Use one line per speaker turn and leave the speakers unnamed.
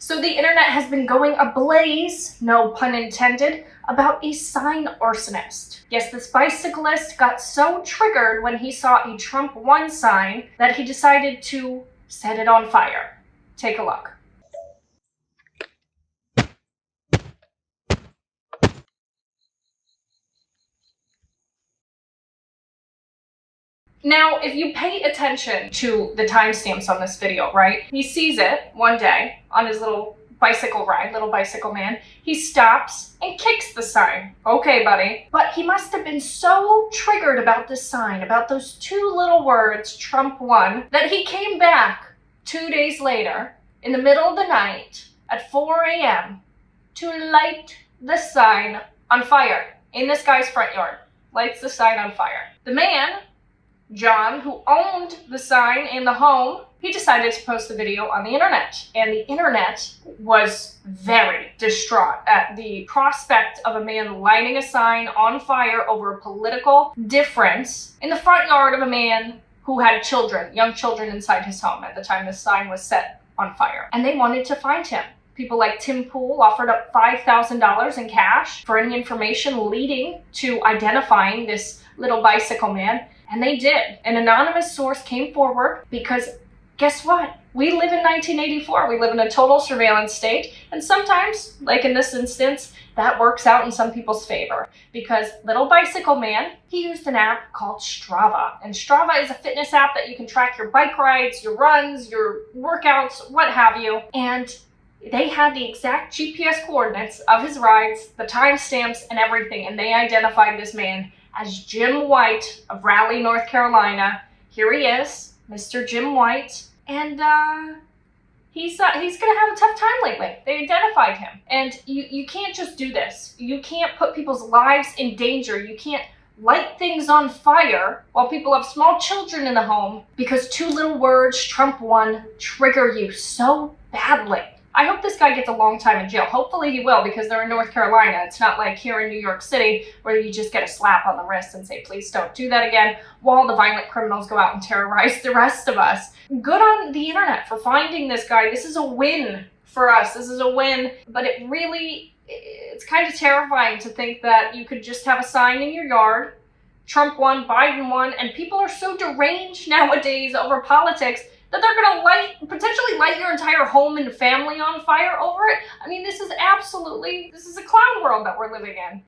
So the internet has been going ablaze, no pun intended, about a sign arsonist. Yes, this bicyclist got so triggered when he saw a Trump won sign that he decided to set it on fire. Take a look. Now, if you pay attention to the timestamps on this video, right? He sees it one day on his little bicycle ride, little bicycle man. He stops and kicks the sign. Okay, buddy. But he must have been so triggered about this sign, about those two little words, Trump won, that he came back 2 days later in the middle of the night at 4 a.m. to light the sign on fire in this guy's front yard. Lights the sign on fire. The man, John, who owned the sign in the home, he decided to post the video on the internet. And the internet was very distraught at the prospect of a man lighting a sign on fire over a political difference in the front yard of a man who had children, young children inside his home at the time the sign was set on fire. And they wanted to find him. People like Tim Pool offered up $5,000 in cash for any information leading to identifying this little bicycle man. And they did. An anonymous source came forward because guess what? We live in 1984. We live in a total surveillance state. And sometimes, like in this instance, that works out in some people's favor. Because little bicycle man, he used an app called Strava. And Strava is a fitness app that you can track your bike rides, your runs, your workouts, what have you. And they had the exact GPS coordinates of his rides, the timestamps, and everything. And they identified this man as Jim White of Raleigh, North Carolina. Here he is, Mr. Jim White. And he's gonna have a tough time lately. They identified him. And you can't just do this. You can't put people's lives in danger. You can't light things on fire while people have small children in the home because two little words, Trump won, trigger you so badly. I hope this guy gets a long time in jail. Hopefully he will, because they're in North Carolina. It's not like here in New York City where you just get a slap on the wrist and say, please don't do that again, while the violent criminals go out and terrorize the rest of us. Good on the internet for finding this guy. This is a win for us. This is a win, but it's kind of terrifying to think that you could just have a sign in your yard, Trump won, Biden won, and people are so deranged nowadays over politics that they're going to potentially light your entire home and family on fire over it. I mean, this is a clown world that we're living in.